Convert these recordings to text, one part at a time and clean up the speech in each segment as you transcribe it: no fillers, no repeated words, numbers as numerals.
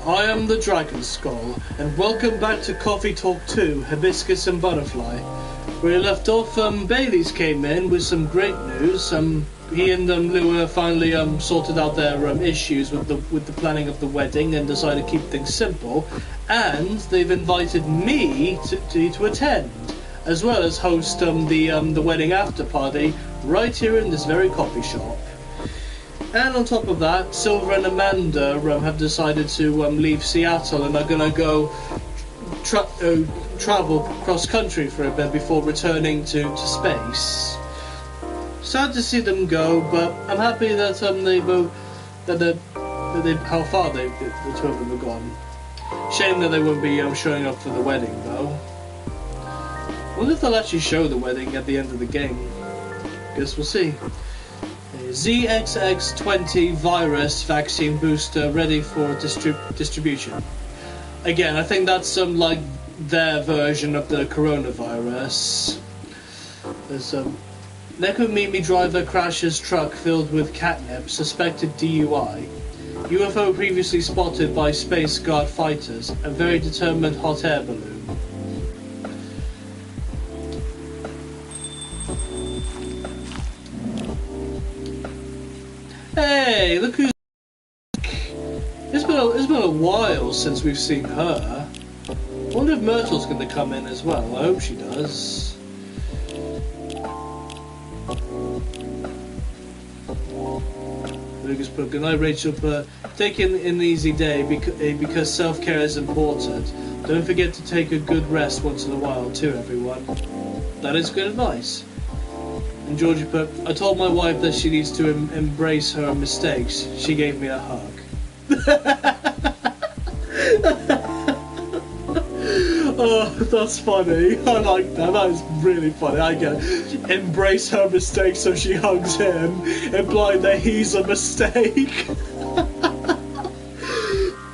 I am the Dragon Skull, and welcome back to Coffee Talk 2, Hibiscus and Butterfly. Where we left off, Bailey's came in with some great news. He and Lua finally sorted out their issues with the planning of the wedding and decided to keep things simple. And they've invited me to attend, as well as host the wedding after party right here in this very coffee shop. And on top of that, Silver and Amanda have decided to leave Seattle and are going to go travel cross country for a bit before returning to space. Sad to see them go, but I'm happy that how far the two of them have gone. Shame that they won't be showing up for the wedding though. I wonder if they'll actually show the wedding at the end of the game. Guess we'll see. ZXX20 virus vaccine booster ready for distribution. Again, I think that's like their version of the coronavirus. There's Neko Mimi driver crashes truck filled with catnip, suspected DUI. UFO previously spotted by Space Guard fighters, a very determined hot air balloon. Hey, look who's back. It's been a while since we've seen her. I wonder if Myrtle's going to come in as well. I hope she does. Lucas put, good night, Rachel. Take an easy day because self-care is important. Don't forget to take a good rest once in a while too, everyone. That is good advice. And Georgie put, I told my wife that she needs to embrace her mistakes. She gave me a hug. Oh, that's funny. I like that. That is really funny. I get it. Embrace her mistakes so she hugs him, implying that he's a mistake.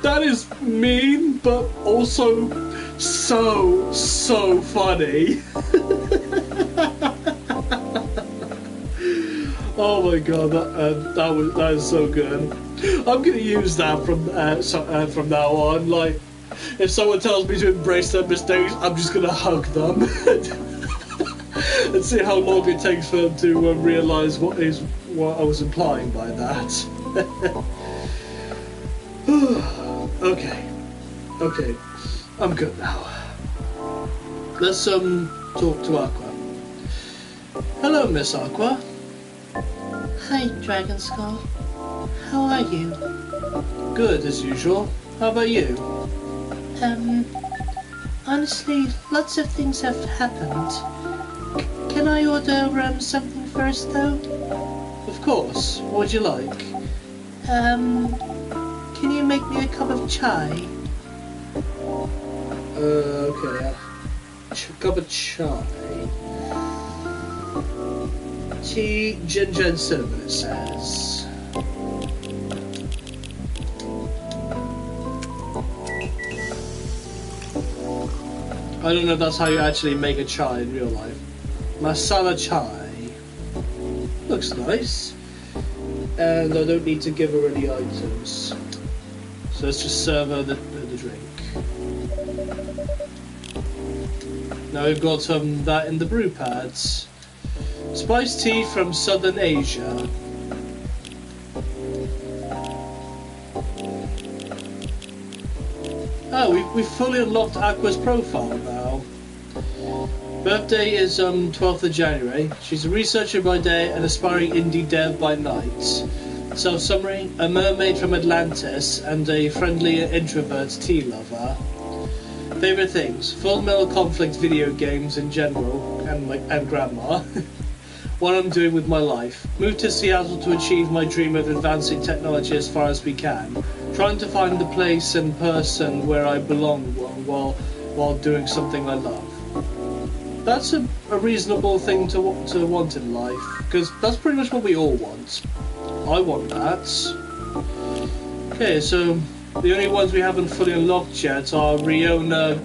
That is mean, but also so funny. Oh my god, that is so good. I'm gonna use that from now on. Like, if someone tells me to embrace their mistakes, I'm just gonna hug them and see how long it takes for them to realise what I was implying by that. Okay, I'm good now. Let's talk to Aqua. Hello, Miss Aqua. Hi, Dragon Skull. How are you? Good, as usual. How about you? Honestly, lots of things have happened. Can I order something first, though? Of course. What would you like? Can you make me a cup of chai? Okay. Cup of chai. Tea, ginger and cinnamon, it says. I don't know if that's how you actually make a chai in real life. Masala chai. Looks nice. And I don't need to give her any items. So let's just serve her the drink. Now we've got that in the brew pads. Spiced tea from Southern Asia. Oh, we've fully unlocked Aqua's profile now. Birthday is 12th of January. She's a researcher by day and aspiring indie dev by night. Self-summary, a mermaid from Atlantis and a friendly introvert tea lover. Favourite things, Full Metal Conflict video games in general, and grandma. What I'm doing with my life. Moved to Seattle to achieve my dream of advancing technology as far as we can. Trying to find the place and person where I belong while doing something I love. That's a reasonable thing to want in life, because that's pretty much what we all want. I want that. Okay, so the only ones we haven't fully unlocked yet are Riona,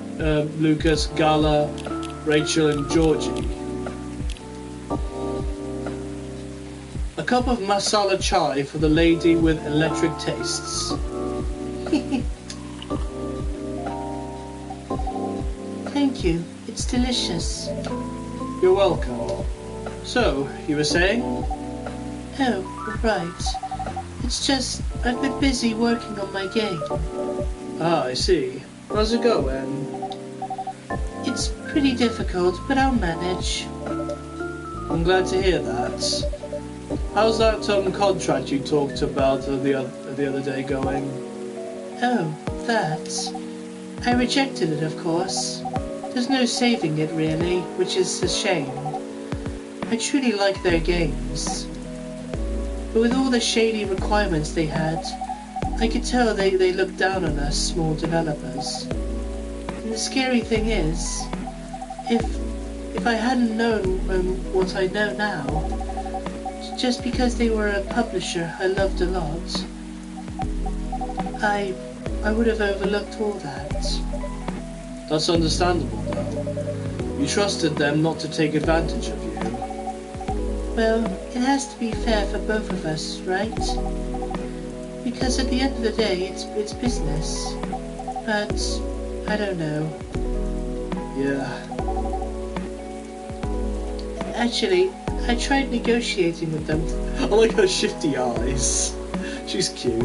Lucas, Gala, Rachel and Georgie. A cup of masala chai for the lady with electric tastes. you. It's delicious. You're welcome. So, you were saying? Oh, right. It's just, I've been busy working on my game. Ah, I see. How's it going? It's pretty difficult, but I'll manage. I'm glad to hear that. How's that contract you talked about the other day going? Oh, that. I rejected it, of course. There's no saving it, really, which is a shame. I truly like their games. But with all the shady requirements they had, I could tell they looked down on us small developers. And the scary thing is, if I hadn't known what I know now, just because they were a publisher I loved a lot, I would have overlooked all that. That's understandable, though. You trusted them not to take advantage of you. Well, it has to be fair for both of us, right? Because at the end of the day, it's business. But I don't know. Yeah. Actually, I tried negotiating with them. I like her shifty eyes. She's cute.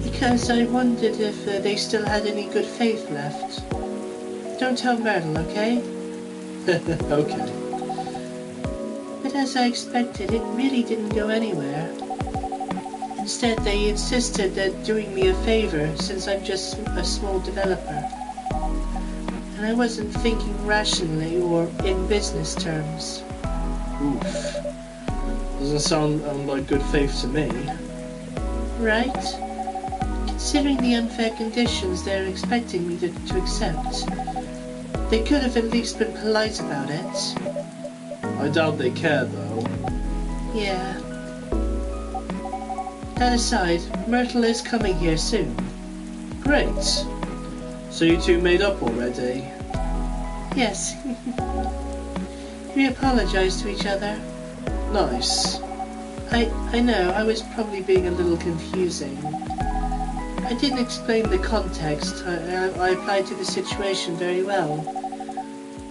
Because I wondered if they still had any good faith left. Don't tell Myrtle, okay? Okay. But as I expected, it really didn't go anywhere. Instead, they insisted that doing me a favor since I'm just a small developer. And I wasn't thinking rationally or in business terms. Oof. Doesn't sound like good faith to me. Right? Considering the unfair conditions they're expecting me to accept, they could have at least been polite about it. I doubt they care, though. Yeah. That aside, Myrtle is coming here soon. Great. So you two made up already? Yes. We apologized to each other. Nice. I know, I was probably being a little confusing. I didn't explain the context. I applied to the situation very well.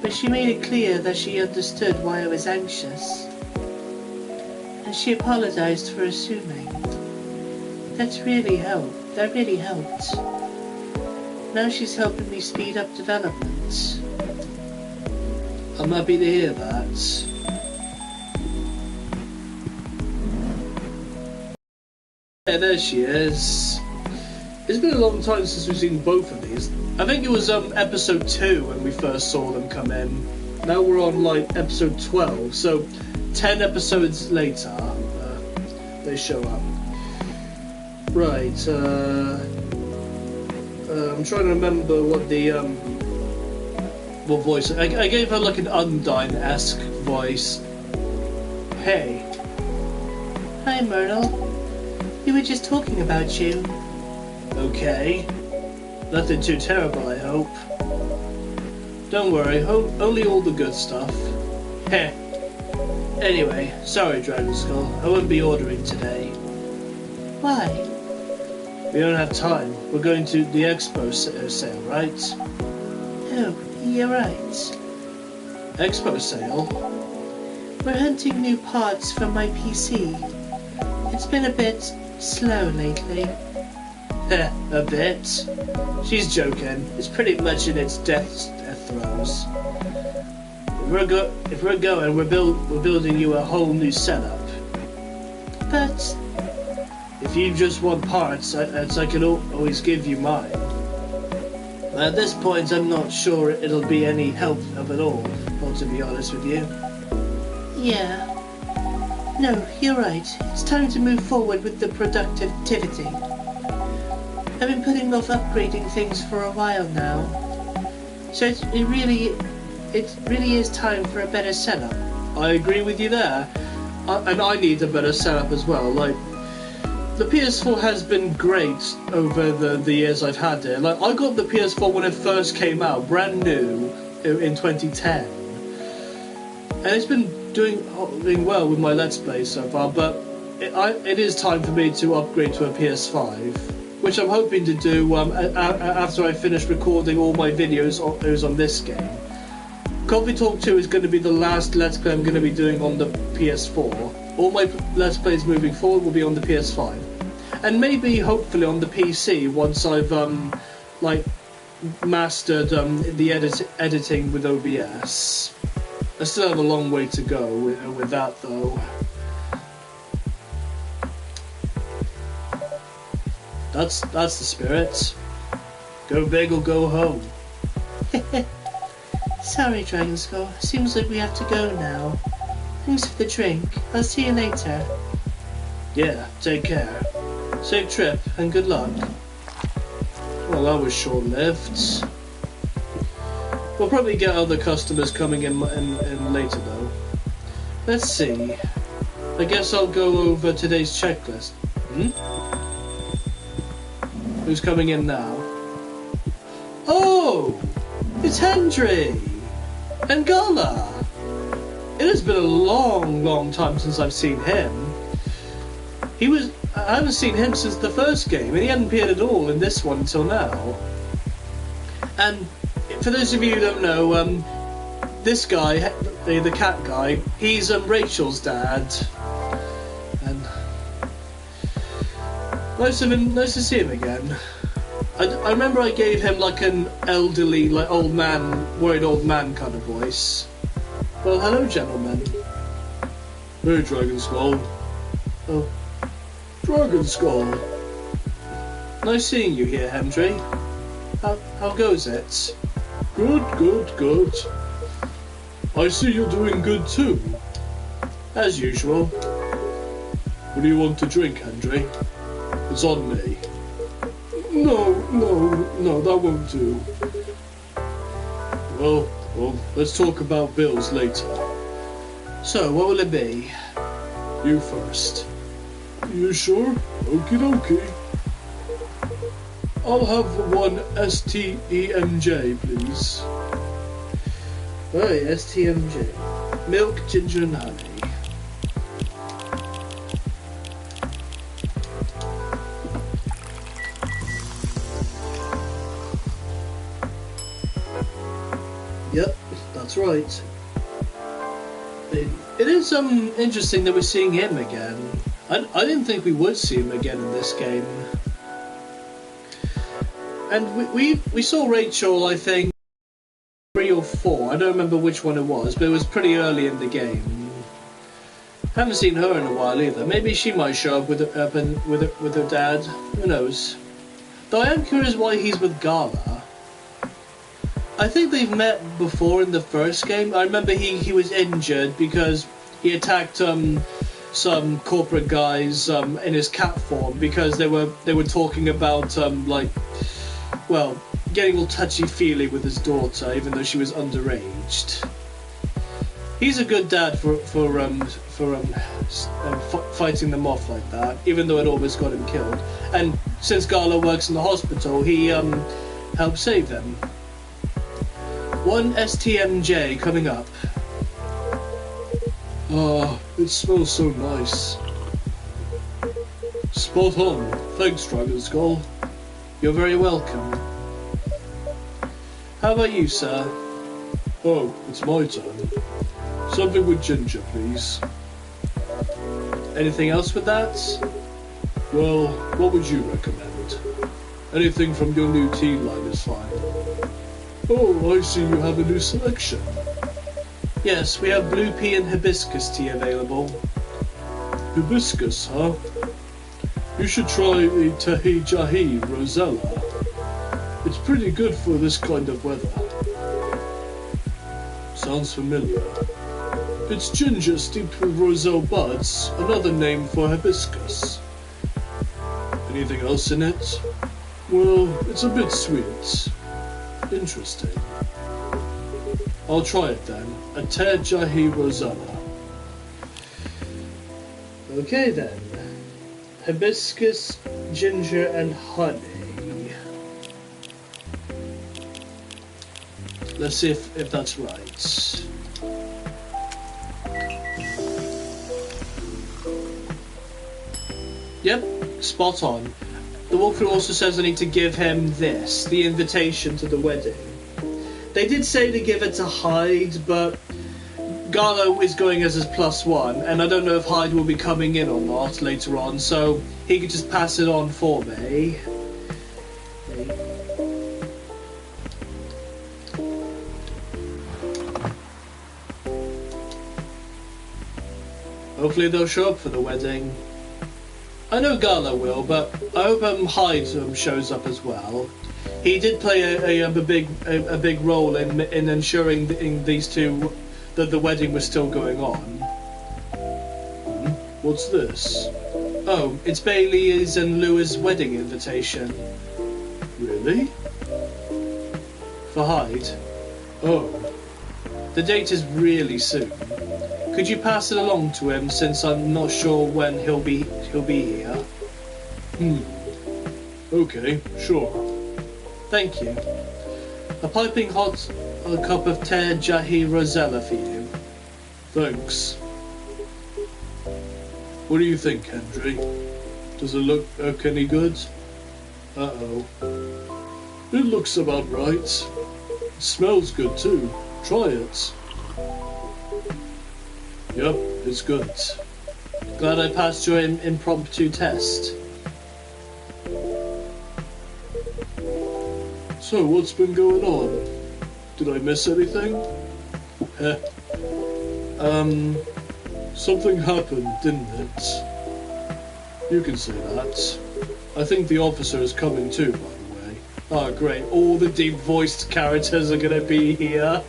But she made it clear that she understood why I was anxious. And she apologized for assuming. That really helped. Now she's helping me speed up development. I'm happy to hear that. Yeah, there she is. It's been a long time since we've seen both of these. I think it was episode 2 when we first saw them come in. Now we're on like episode 12, so 10 episodes later they show up. Right, I'm trying to remember what the what voice. I gave her like an Undyne-esque voice. Hey. Hi, Myrtle. We were just talking about you. Okay. Nothing too terrible, I hope. Don't worry, only all the good stuff. Heh. Anyway, sorry, Dragon Skull. I won't be ordering today. Why? We don't have time. We're going to the expo sale, right? Oh, you're right. Expo sale? We're hunting new parts for my PC. It's been a bit slow lately. Heh, a bit. She's joking. It's pretty much in its death throes. If we're going, we're building you a whole new setup. But if you just want parts, I can always give you mine. At this point, I'm not sure it'll be any help of it all, to be honest with you. yeah. No, you're right. It's time to move forward with the productivity. I've been putting off upgrading things for a while now. So it really is time for a better setup. I agree with you there. And I need a better setup as well. Like, the PS4 has been great over the years I've had it. Like, I got the PS4 when it first came out, brand new, in 2010. And it's been doing well with my Let's Play so far, but it is time for me to upgrade to a PS5. which I'm hoping to do after I finish recording all my videos on this game. Coffee Talk 2 is going to be the last Let's Play I'm going to be doing on the PS4. All my Let's Plays moving forward will be on the PS5. And maybe, hopefully, on the PC once I've, mastered the editing with OBS. I still have a long way to go with that, though. That's the spirit. Go big or go home. Sorry, Dragon Skull. Seems like we have to go now. Thanks for the drink. I'll see you later. Yeah, take care. Safe trip and good luck. Well, that was short-lived. We'll probably get other customers coming in later, though. Let's see. I guess I'll go over today's checklist. Who's coming in now? Oh! It's Hendry! And Gala! It has been a long time since I've seen him. I haven't seen him since the first game, and he hadn't appeared at all in this one until now. And for those of you who don't know, this guy, the cat guy, he's Rachel's dad. And nice to see him again. I remember I gave him like an elderly, old man, worried old man kind of voice. Well, hello, gentlemen. Hey, Dragon Skull. Oh, Dragon Skull. Nice seeing you here, Hendry. How goes it? Good. I see you're doing good too. As usual. What do you want to drink, Hendry? It's on me. No, that won't do. Well, let's talk about bills later. So, what will it be? You first. You sure? Okie dokie. I'll have one STEMJ, please. Right, STMJ. Milk, ginger and honey. Yep, that's right. It is interesting that we're seeing him again. I didn't think we would see him again in this game. And we saw Rachel, I think, 3 or 4. I don't remember which one it was, but it was pretty early in the game. Haven't seen her in a while either. Maybe she might show up with her dad. Who knows? Though I am curious why he's with Gala. I think they've met before in the first game. I remember he was injured because he attacked some corporate guys in his cat form because they were talking about getting all touchy-feely with his daughter even though she was underaged. He's a good dad for fighting them off like that, even though it almost got him killed. And since Gala works in the hospital, he helped save them. One STMJ coming up. Ah, it smells so nice. Spot on. Thanks, Dragon Skull. You're very welcome. How about you, sir? Oh, it's my turn. Something with ginger, please. Anything else with that? Well, what would you recommend? Anything from your new tea line is fine. Oh, I see you have a new selection. Yes, we have blue pea and hibiscus tea available. Hibiscus, huh? You should try the Tahi Jahi Rosella. It's pretty good for this kind of weather. Sounds familiar. It's ginger steeped with roselle buds, another name for hibiscus. Anything else in it? Well, it's a bit sweet. Interesting. I'll try it then. A Tahi Jahi Rosella. Okay then. Hibiscus, ginger and honey. Let's see if that's right. Yep, spot on. The walkthrough also says I need to give him this, the invitation to the wedding. They did say to give it to Hyde, but Garlo is going as his +1, and I don't know if Hyde will be coming in or not later on, so he could just pass it on for me. Hopefully they'll show up for the wedding. I know Garlo will, but I hope Hyde shows up as well. He did play a big role in ensuring these two that the wedding was still going on. What's this? Oh, it's Bailey's and Louis' wedding invitation. Really? For Hyde? Oh. The date is really soon. Could you pass it along to him, since I'm not sure when he'll be here? Okay, sure. Thank you. A piping hot cup of Ter Jahi Rosella for you. Thanks. What do you think, Hendry? Does it look any good? Uh-oh. It looks about right. It smells good too. Try it. Yep, it's good. Glad I passed your impromptu test. So, what's been going on? Did I miss anything? Something happened, didn't it? You can say that. I think the officer is coming too, by the way. Ah, great. All the deep-voiced characters are gonna be here.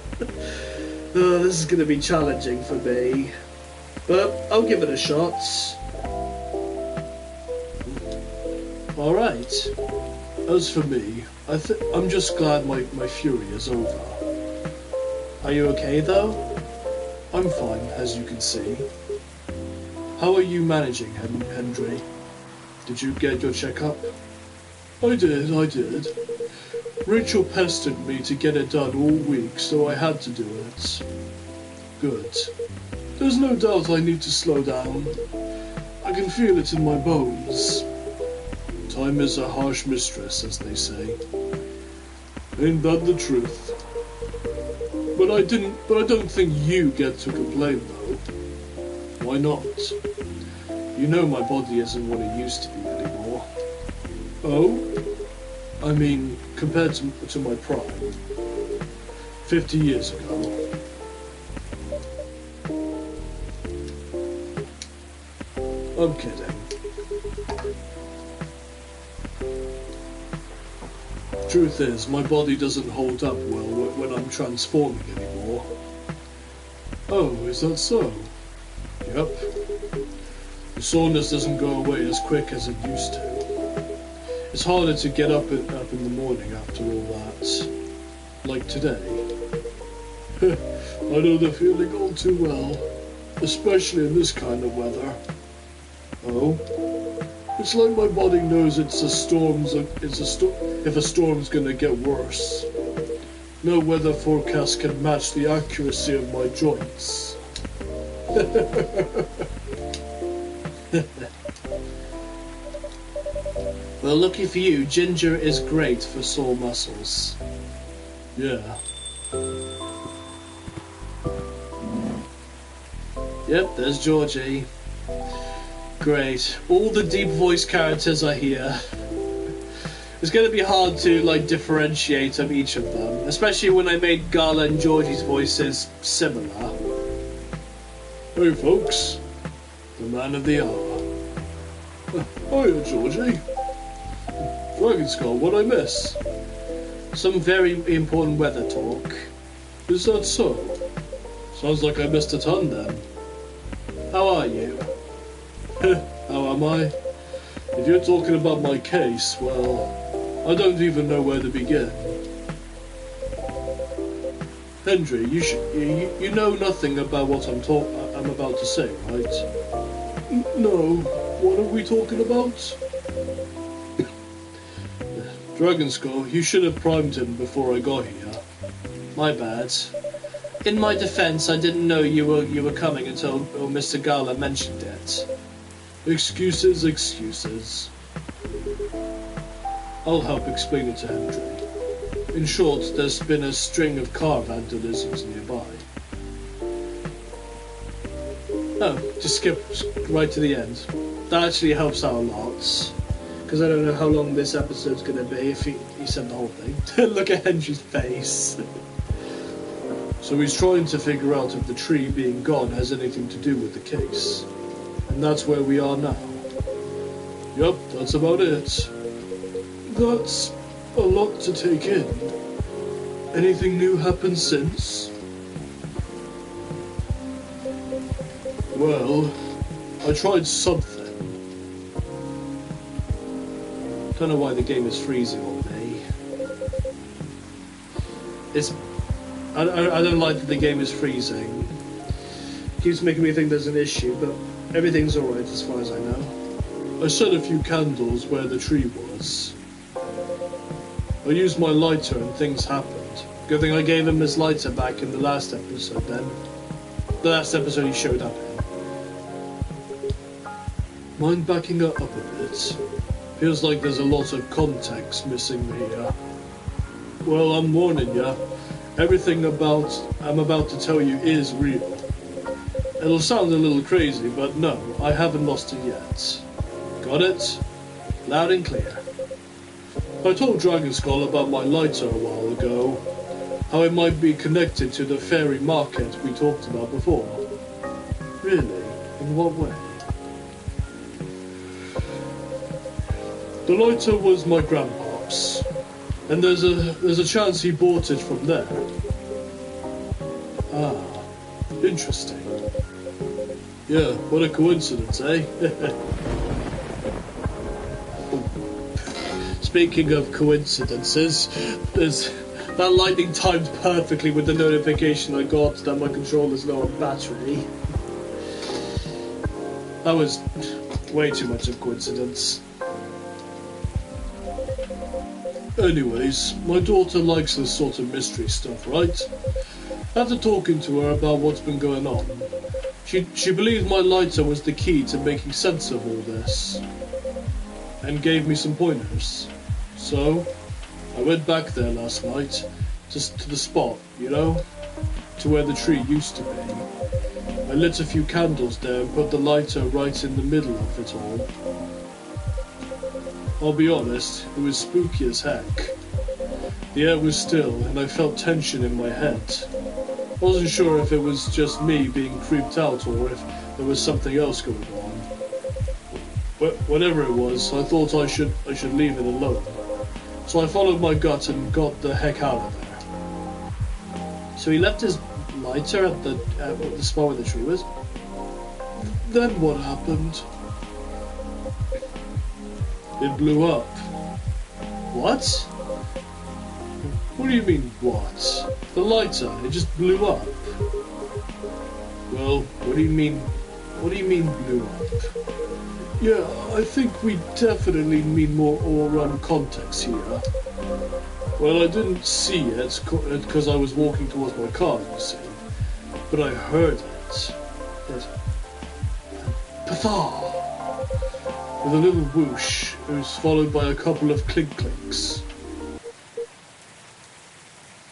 Oh, this is gonna be challenging for me. But I'll give it a shot. Alright. As for me, I'm just glad my fury is over. Are you okay, though? I'm fine, as you can see. How are you managing, Hendry? Did you get your checkup? I did. Rachel pestered me to get it done all week, so I had to do it. Good. There's no doubt I need to slow down. I can feel it in my bones. Time is a harsh mistress, as they say. Ain't that the truth? But I don't think you get to complain, though. Why not? You know my body isn't what it used to be anymore. Oh? I mean, compared to my prime. 50 years ago. I'm kidding. Truth is, my body doesn't hold up well when I'm transforming anymore. Oh, is that so? Yep. The soreness doesn't go away as quick as it used to. It's harder to get up in the morning after all that. Like today. I know the feeling all too well. Especially in this kind of weather. Oh? It's like my body knows if a storm's gonna get worse. No weather forecast can match the accuracy of my joints. Well, lucky for you, ginger is great for sore muscles. Yeah. Yep, there's Georgie. Great. All the deep voice characters are here. It's going to be hard to differentiate each of them, especially when I made Gala and Georgie's voices similar. Hey folks, the man of the hour. Hiya Georgie. Dragon Skull, what'd I miss? Some very important weather talk. Is that so? Sounds like I missed a ton then. How are you? How am I? If you're talking about my case, well, I don't even know where to begin. Hendry, you know nothing about what I'm about to say, right? No. What are we talking about? Dragon Skull, you should have primed him before I got here. My bad. In my defense, I didn't know you were coming until Mr. Gala mentioned it. Excuses. I'll help explain it to Hendry. In short, there's been a string of car vandalisms nearby. Oh, just skip right to the end. That actually helps out a lot. Because I don't know how long this episode's going to be if he said the whole thing. Look at Henry's face. So he's trying to figure out if the tree being gone has anything to do with the case. And that's where we are now. Yep, that's about it. That's a lot to take in. Anything new happened since? Well, I tried something. Don't know why the game is freezing all day. I don't like that the game is freezing. It keeps making me think there's an issue, but everything's alright as far as I know. I set a few candles where the tree was. I used my lighter and things happened. Good thing I gave him his lighter back in the last episode then. The last episode he showed up in. Mind backing up a bit? Feels like there's a lot of context missing here. Well, I'm warning ya. Everything I'm about to tell you is real. It'll sound a little crazy, but no, I haven't lost it yet. Got it? Loud and clear. I told Dragon Skull about my lighter a while ago, how it might be connected to the fairy market we talked about before. Really? In what way? The lighter was my grandpa's, and there's a chance he bought it from there. Ah, interesting. Yeah, what a coincidence, eh? Speaking of coincidences, that lightning timed perfectly with the notification I got that my controller's low on battery. That was way too much of coincidence. Anyways, my daughter likes this sort of mystery stuff, right? After talking to her about what's been going on, she believed my lighter was the key to making sense of all this, and gave me some pointers. So, I went back there last night, just to the spot, you know, to where the tree used to be. I lit a few candles there and put the lighter right in the middle of it all. I'll be honest, it was spooky as heck. The air was still, and I felt tension in my head. I wasn't sure if it was just me being creeped out or if there was something else going on. But whatever it was, I thought I should leave it alone. So I followed my gut and got the heck out of there. So he left his lighter at the spot where the tree was? Then what happened? It blew up. What? What do you mean, what? The lighter, it just blew up. Well, what do you mean blew up? Yeah, I think we definitely need more all-round context here. Well, I didn't see it because I was walking towards my car, you see. But I heard it. Patha! With a little whoosh, it was followed by a couple of clink-clinks.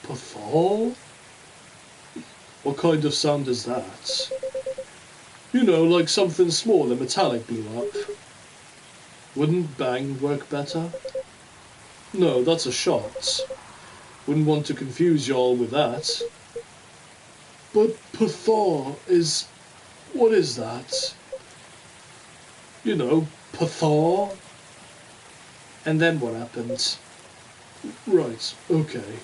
Patha? What kind of sound is that? You know, like something small and metallic blew up. Wouldn't bang work better? No, that's a shot. Wouldn't want to confuse y'all with that. But Patha is... what is that? You know, Patha? And then what happened? Right, okay.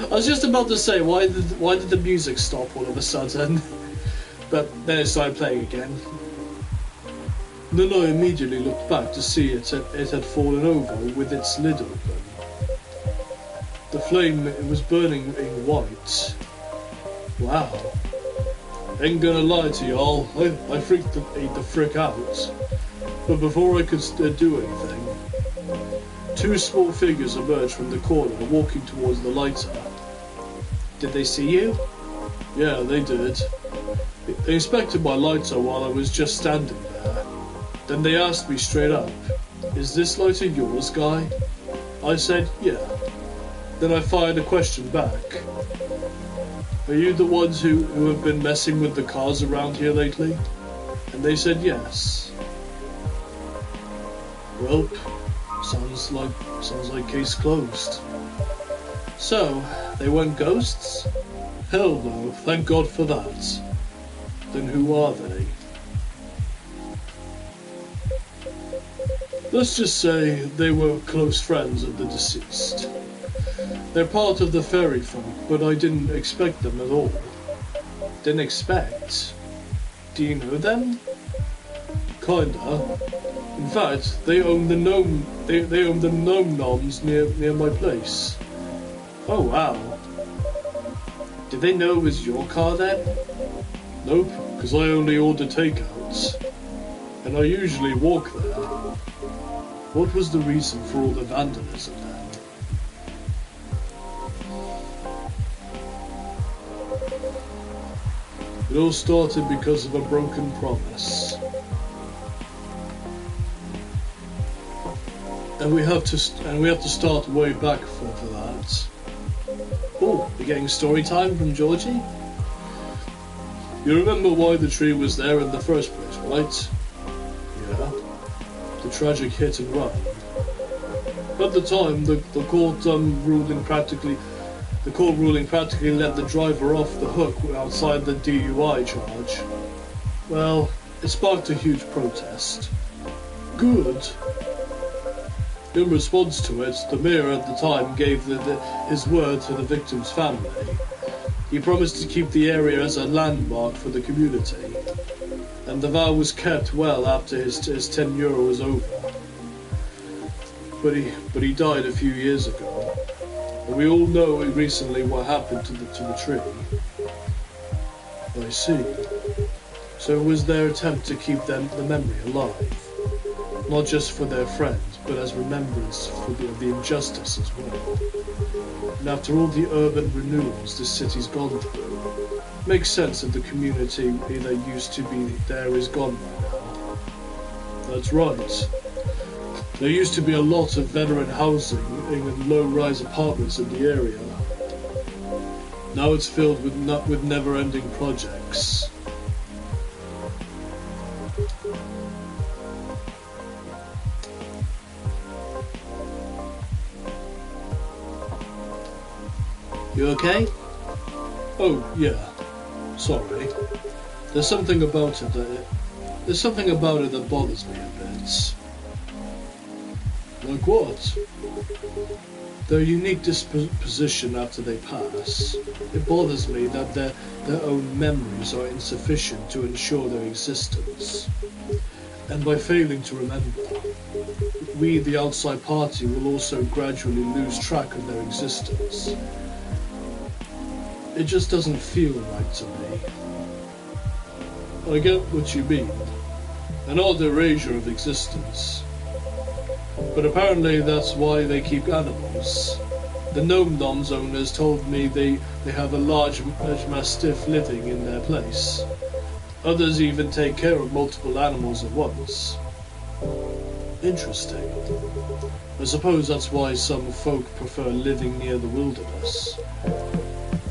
I was just about to say, why did the music stop all of a sudden? But then it started playing again. Then I immediately looked back to see it had fallen over with its lid open. The flame, it was burning in white. Wow. Ain't gonna lie to y'all, I freaked the frick out. But before I could do anything, two small figures emerged from the corner, walking towards the lighter. Did they see you? Yeah, they did. They inspected my lighter while I was just standing there. Then they asked me straight up, "Is this lighter yours, Guy?" I said, "Yeah." Then I fired a question back. "Are you the ones who have been messing with the cars around here lately?" And they said yes. Well, sounds like case closed. So, they weren't ghosts? Hell no, thank God for that. Then who are they? Let's just say they were close friends of the deceased. They're part of the fairy folk, but I didn't expect them at all. Didn't expect? Do you know them? Kinda. In fact, they own the gnome. They own the gnome noms near my place. Oh wow. Did they know it was your car then? Nope, because I only order takeouts, and I usually walk there. What was the reason for all the vandalism then? It all started because of a broken promise. And we have to start way back for that. Oh, we're getting story time from Georgie? You remember why the tree was there in the first place, right? Yeah. The tragic hit and run. At the time, the court ruling practically let the driver off the hook outside the DUI charge. Well, it sparked a huge protest. Good. In response to it, the mayor at the time gave his word to the victim's family. He promised to keep the area as a landmark for the community, and the vow was kept well after his tenure was over. But he died a few years ago, and we all know recently what happened to the tree. I see. So it was their attempt to keep the memory alive, not just for their friend, but as remembrance for the injustice as well. And after all the urban renewals this city's gone through, it makes sense that the community that used to be there is gone by now. That's right. There used to be a lot of veteran housing and low-rise apartments in the area. Now it's filled with never-ending projects. You okay? Oh, yeah. Sorry. There's something about it that bothers me a bit. Like what? Their unique disposition after they pass. It bothers me that their own memories are insufficient to ensure their existence. And by failing to remember, we, the outside party, will also gradually lose track of their existence. It just doesn't feel right to me. I get what you mean. An odd erasure of existence. But apparently that's why they keep animals. The Gnome Noms owners told me they have a large mastiff living in their place. Others even take care of multiple animals at once. Interesting. I suppose that's why some folk prefer living near the wilderness.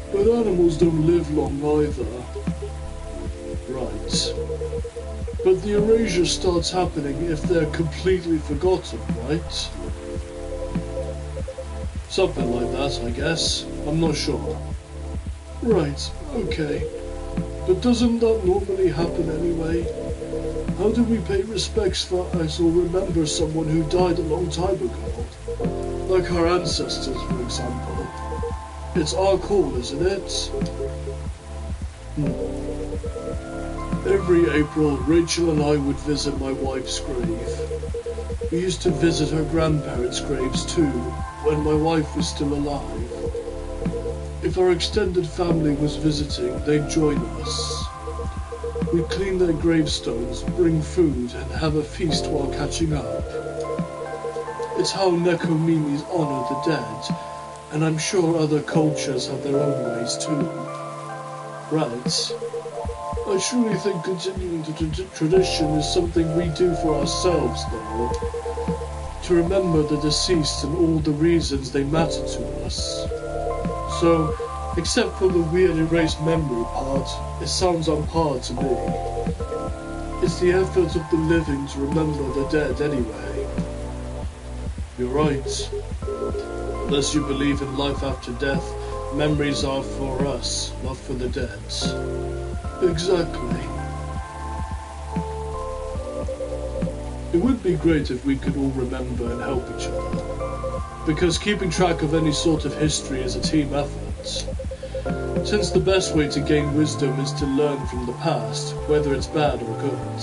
But animals don't live long either. Right. But the erasure starts happening if they're completely forgotten, right? Something like that, I guess. I'm not sure. Right, okay. But doesn't that normally happen anyway? How do we pay respects for us or remember someone who died a long time ago? Like our ancestors, for example. It's our call, isn't it? Every April, Rachel and I would visit my wife's grave. We used to visit her grandparents' graves too, when my wife was still alive. If our extended family was visiting, they'd join us. We'd clean their gravestones, bring food, and have a feast while catching up. It's how Nekomimis honor the dead, and I'm sure other cultures have their own ways too. Right. I truly think continuing the tradition is something we do for ourselves, though. To remember the deceased and all the reasons they matter to us. So, except for the weird erased memory part, it sounds on par to me. It's the effort of the living to remember the dead anyway. You're right. Unless you believe in life after death, memories are for us, not for the dead. Exactly. It would be great if we could all remember and help each other. Because keeping track of any sort of history is a team effort. Since the best way to gain wisdom is to learn from the past, whether it's bad or good.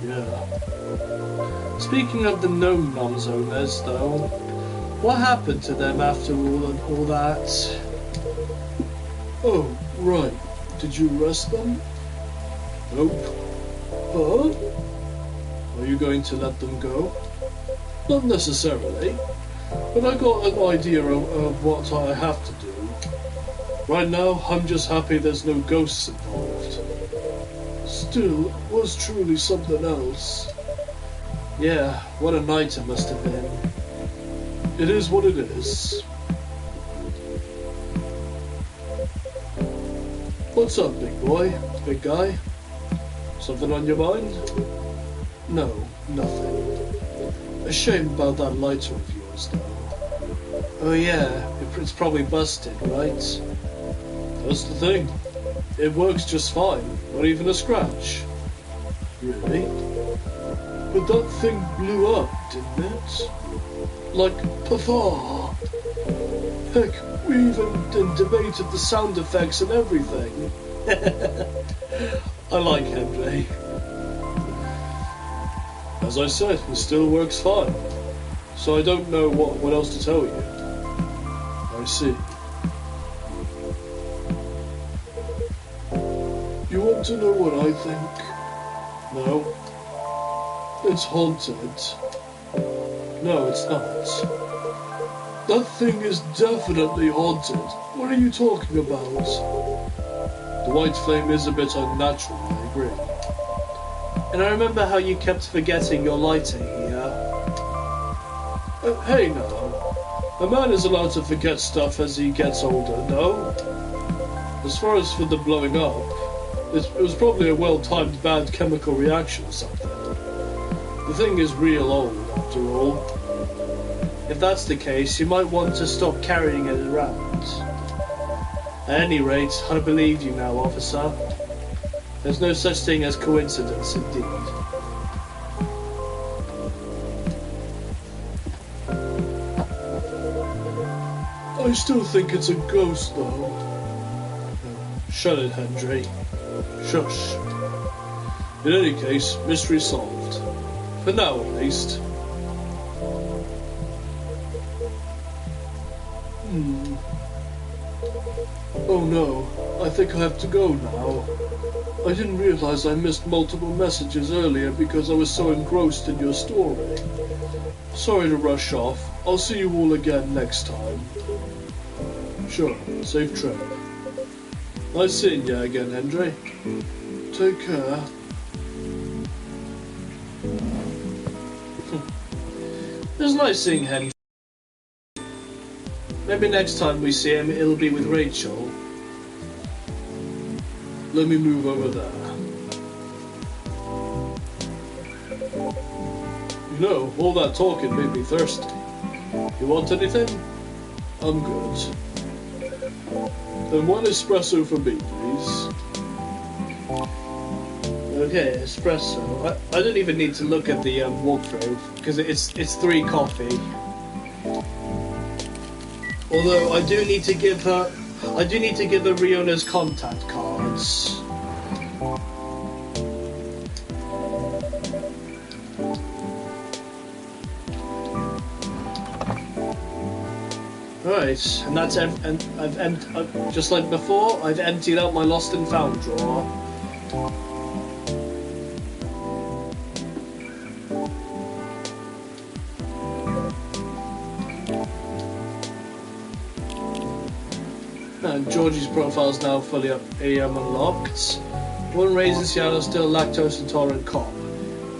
Yeah. Speaking of the Gnome Noms owners, though, what happened to them after all that? Oh, right. Did you arrest them? Nope. Huh? Are you going to let them go? Not necessarily, but I got an idea of what I have to do. Right now, I'm just happy there's no ghosts involved. Still, it was truly something else. Yeah, what a night it must have been. It is what it is. What's up, big boy? Big guy? Something on your mind? No, nothing. A shame about that lighter of yours, though. Oh yeah, it's probably busted, right? That's the thing. It works just fine, not even a scratch. Really? But that thing blew up, didn't it? Like, pafar. Heck, we even debated the sound effects and everything. I like Henry. As I said, it still works fine. So I don't know what else to tell you. I see. You want to know what I think? No. It's haunted. No, it's not. That thing is definitely haunted. What are you talking about? The white flame is a bit unnatural, I agree. And I remember how you kept forgetting your lighter here. Hey now. A man is allowed to forget stuff as he gets older, no? As far as for the blowing up, it was probably a well-timed bad chemical reaction or something. The thing is real old, after all. If that's the case, you might want to stop carrying it around. At any rate, I believe you now, officer. There's no such thing as coincidence, indeed. I still think it's a ghost, though. Shut it, Henry. Shush. In any case, mystery solved. For now, at least. Oh no, I think I have to go now. I didn't realize I missed multiple messages earlier because I was so engrossed in your story. Sorry to rush off. I'll see you all again next time. Sure, safe trip. Nice seeing you again, Henry. Take care. It was nice seeing Henry. Maybe next time we see him, it'll be with Rachel. Let me move over there. You know, all that talking made me thirsty. You want anything? I'm good. Then one espresso for me, please. Okay, espresso. I don't even need to look at the walkthrough because it's 3 coffee. Although I do need to give her Riona's contact cards. Right, and that's I've just like before, I've emptied out my lost and found drawer. And Georgie's profile is now fully unlocked. Born raised in Seattle, still lactose intolerant cop.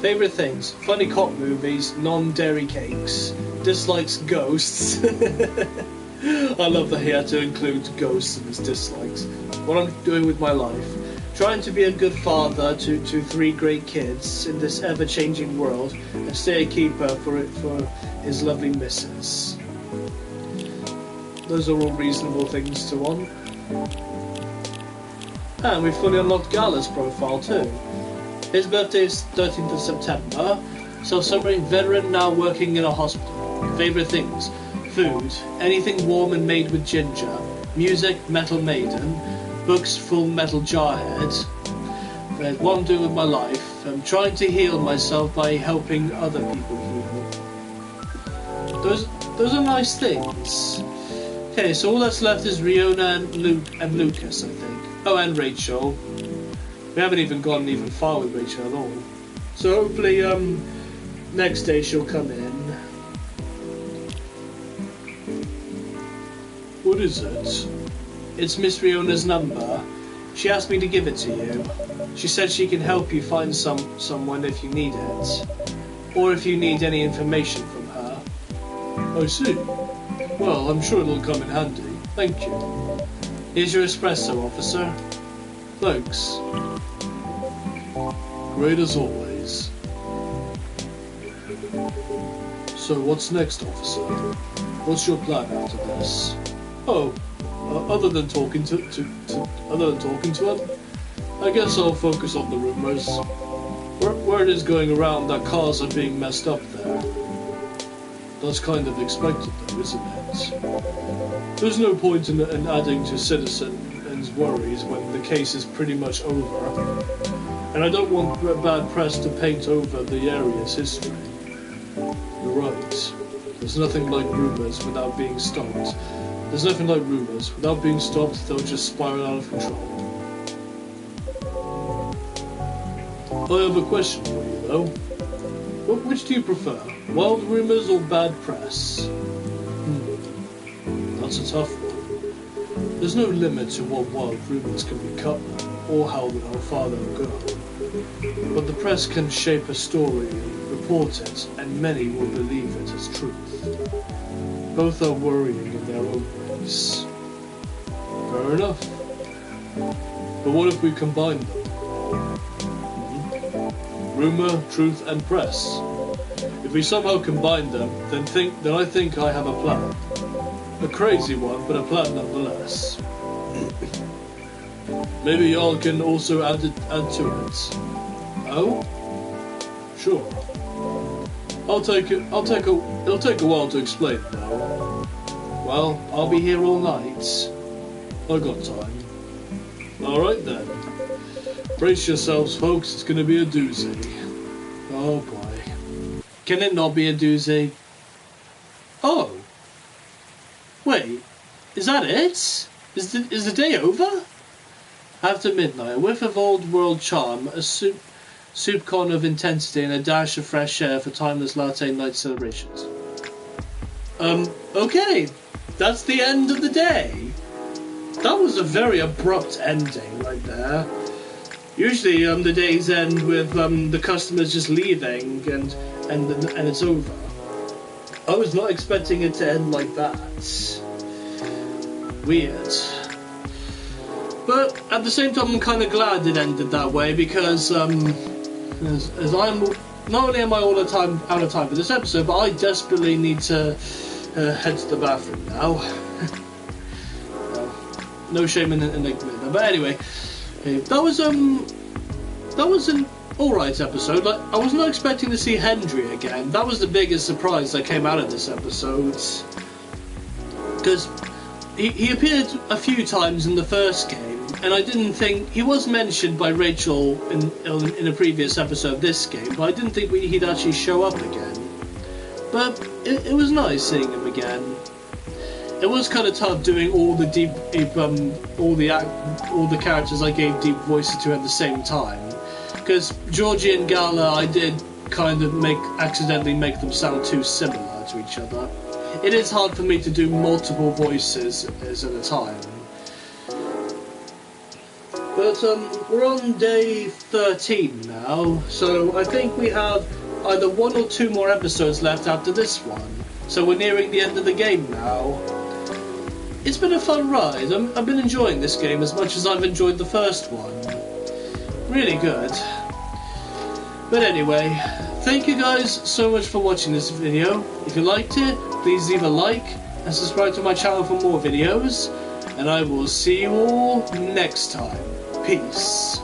Favourite things: funny cop movies, non-dairy cakes. Dislikes ghosts. I love that he had to include ghosts in his dislikes. What I'm doing with my life: trying to be a good father to 3 great kids in this ever-changing world, and stay a keeper for his lovely missus. Those are all reasonable things to want. And we fully unlocked Gala's profile too. His birthday is 13th of September. Self-summary: veteran, now working in a hospital. Favourite things: food, anything warm and made with ginger. Music, Metal Maiden. Books, Full Metal Jarhead. What I'm doing with my life: I'm trying to heal myself by helping other people heal. Those are nice things. Okay, so all that's left is Riona and Lucas, I think. Oh, and Rachel. We haven't even gone even far with Rachel at all. So hopefully, next day she'll come in. What is it? It's Miss Riona's number. She asked me to give it to you. She said she can help you find someone if you need it, or if you need any information from her. I see. Well, I'm sure it'll come in handy. Thank you. Here's your espresso, officer. Thanks. Great as always. So what's next, officer? What's your plan after this? Oh, other than talking to him, I guess I'll focus on the rumors. Word is going around that cars are being messed up there. That's kind of expected though, isn't it? There's no point in adding to citizens' worries when the case is pretty much over. And I don't want bad press to paint over the area's history. You're right. There's nothing like rumors without being stopped. They'll just spiral out of control. I have a question for you, though. Which do you prefer? Wild rumors or bad press? That's a tough one. There's no limit to what wild rumors can become, or how far they'll go. But the press can shape a story, report it, and many will believe it as truth. Both are worrying in their own ways. Fair enough. But what if we combine them? Rumor, truth, and press. If we somehow combine them, then I think I have a plan. A crazy one, but a plan nonetheless. Maybe y'all can also add to it. Oh? Sure. It'll take a while to explain, though. Well, I'll be here all night. I got time. Alright then. Brace yourselves, folks, it's gonna be a doozy. Oh boy. Can it not be a doozy? Oh. Wait, is that it? Is the day over? After midnight, a whiff of old world charm, a soup con of intensity, and a dash of fresh air for timeless latte night celebrations. Okay. That's the end of the day. That was a very abrupt ending right there. Usually the days end with the customers just leaving and it's over. I was not expecting it to end like that. Weird. But at the same time, I'm kind of glad it ended that way because as I'm not only am I all the time out of time for this episode, but I desperately need to head to the bathroom now. No shame in admitting that. But anyway, that was an alright episode. Like, I was not expecting to see Hendry again. That was the biggest surprise that came out of this episode. Because he appeared a few times in the first game, and I didn't think he was mentioned by Rachel in a previous episode of this game, but I didn't think he'd actually show up again. But it was nice seeing him again. It was kind of tough doing all the characters I gave deep voices to at the same time, because Georgie and Gala, I did kind of accidentally make them sound too similar to each other. It is hard for me to do multiple voices at a time, But we're on day 13 now, so I think we have either 1 or 2 more episodes left after this one. So we're nearing the end of the game now. It's been a fun ride. I've been enjoying this game as much as I've enjoyed the first one. Really good. But anyway, thank you guys so much for watching this video. If you liked it, please leave a like and subscribe to my channel for more videos. And I will see you all next time. Peace.